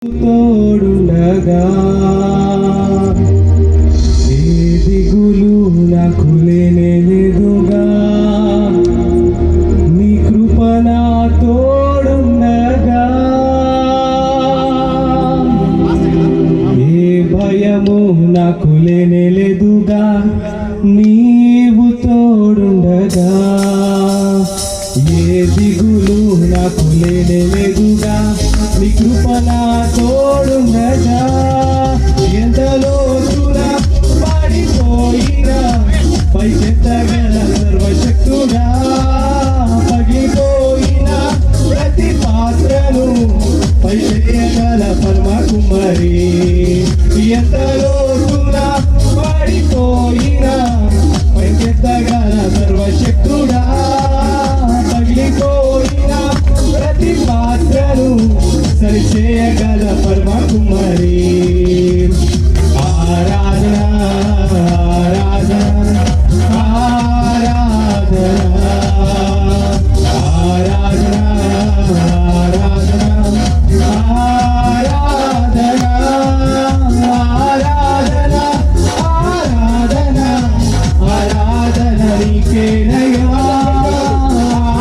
తోడుండగా ఏ దిగులు నాకు లేనేదుగా నీ కృప నా తోడుండగా ఏ భయము నాకు లేనేదుగా నీవు తోడుండగా ఏ దిగులు నాకు లేనేదుగా నీ కృప నా తోడుండగా ఎంతలో చూడా పడిపోయినా పైకెత్తగల సర్వశక్తుడా పగిపోయిన ప్రతి పాత్రను పై చేయగల పరమ కుమారి ఎంతలో చూడా పడిపోయినా పైకెత్తగల సర్వశక్తుడా పగిలిపోయిన ప్రతి పాత్రను సరిచేయగల పరమ కుమారి ఆరాధన ఆరాధన ఆరాధన ఆరాధన ఆరాధన ఆరాధన ఆరాధన ఆరాధన ఆరాధన నీకేనయ్యా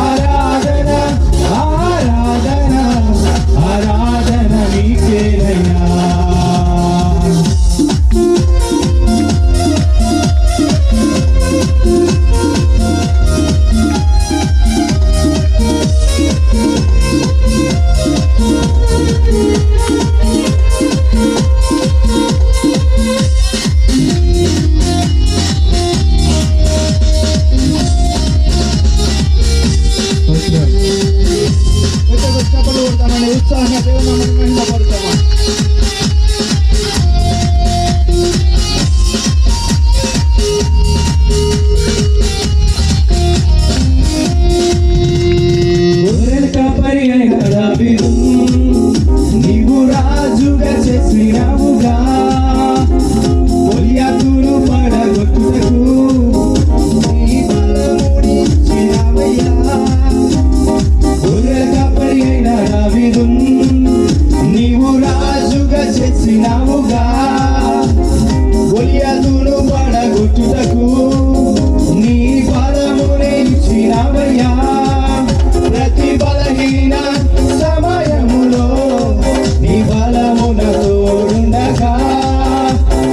ఆరాధన ఆరాధన ఆరాధన నీకేనయ్యా ఉత్సాహంగా దేవుని మహిమపడతామా కాపరి అయిన దావీదు నీవు రాజుగా చేసినావుగా గొలియాతును పడగొట్టుటకు నీ బలమునిచ్చినావయ్యా గొర్రెల కాపరి అయిన దావీదు నీవు రాజుగా చేసినావుగా గొలియాతును పడగొట్టుటకు నీ బలమునిచ్చినావయ్యా ప్రతి బలహీన సమయములో నీ బలమున తోడుండగా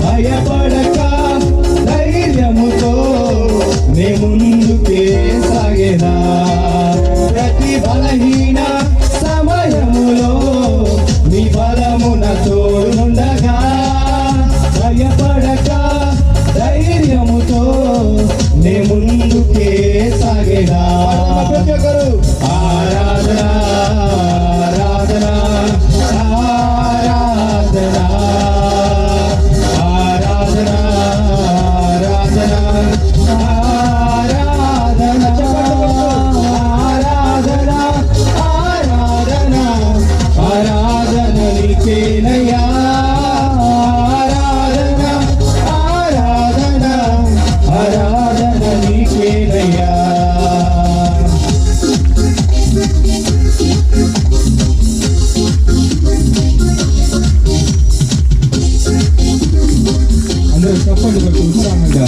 భయపడక ధైర్యముతో నే ముందుకే సాగేదా ప్రతి బలహీన సమయములో నీ బలమున తోడుండగా భయపడక ధైర్యముతో నే ముందుకే సాగేదా ప్రతి ఒక్కరు ఆరాధన ఆరాధన ఆరాధన ఆరాధన ఆరాధన ఆరాధన ఆరాధన ఆరాధన ఆరాధన నీకేనయ్యా ఆరాధన ఆరాధన ఆరాధన నీకేనయ్యా అందరూ చెప్పండి బట్టి ఉత్సాహంగా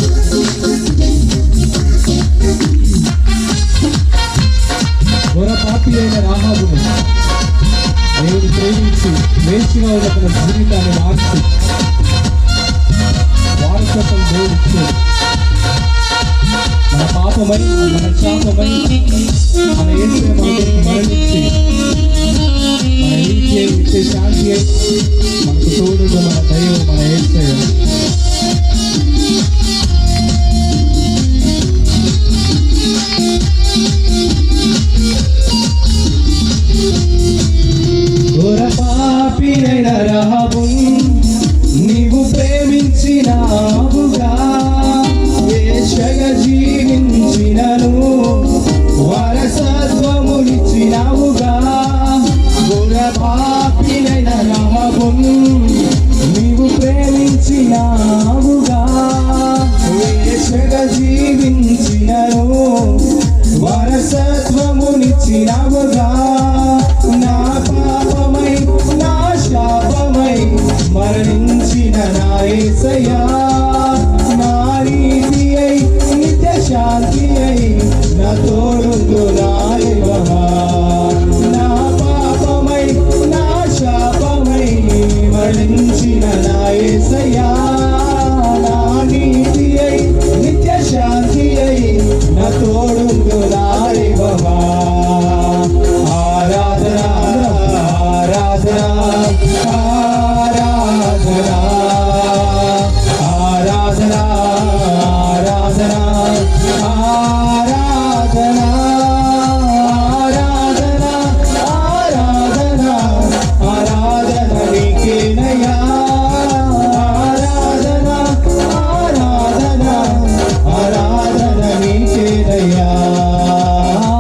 ఘోర పాపి అయిన రాహాబును దేవుడు ప్రేమించి వేసిగా ఉన్న తన జీవితాన్ని మార్చి వారసత్వం దేవుడు ఇచ్చాడు మన పాపమై మన శాపమై మన ఏసే మన కొరకు మరణించి మన నీతి ఇచ్చే శాంతి మనకు తోడుగా మన దైవం మన ఏసే ఘోర పాపి అయిన రాహాబు నీవు ప్రేమించినావుగా వేశ్యగా జీవించినను వారసత్వమునిచ్చినావుగా ఘోర పాపి అయిన రాహాబు నీవు ప్రేమించినావుగా మరణించిన నా యేసయ్యా నా నీతి అయి నిత్య శాంతి అయి నా తోడుండు నా యెహోవా నా పాపమై నా శాపమై మరణించిన నా యేసయ్యా నా నీతి అయి నిత్య శాంతి అయి నా తోడుండు నా యెహోవా ఆరాధన ఆరాధన ఆరాధన ఆరాధన ఆరాధన ఆరాధన ఆరాధన ఆరాధన ఆరాధన నీకేనయ్యా ఆరాధన ఆరాధన ఆరాధన నీకేనయ్యా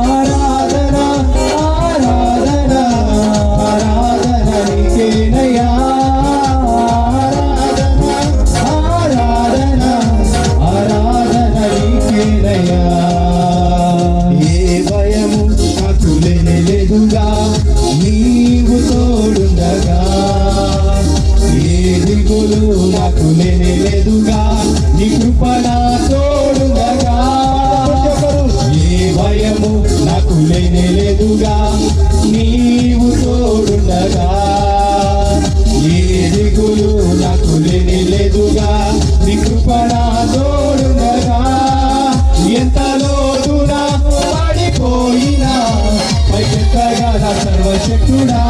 ఆరాధన ఆరాధన ఆరాధన నీకేనయ్యా ఆరాధన ఆరాధన నీకేనయ్యా ఏ భయము నాకు లేదుగా నీవు తోడుండగా ఏ దిగులు నాకు లేదుగా నీ కృప నా తోడుండగా ఏ భయము నాకు లేదుగా నీవు తోడుండగా ఏ దిగులు నాకు లేదుగా నీ కృప నా తోడుండగా ఎంత లోతున పడిపోయినా పైకెత్తగా సర్వశక్తుడా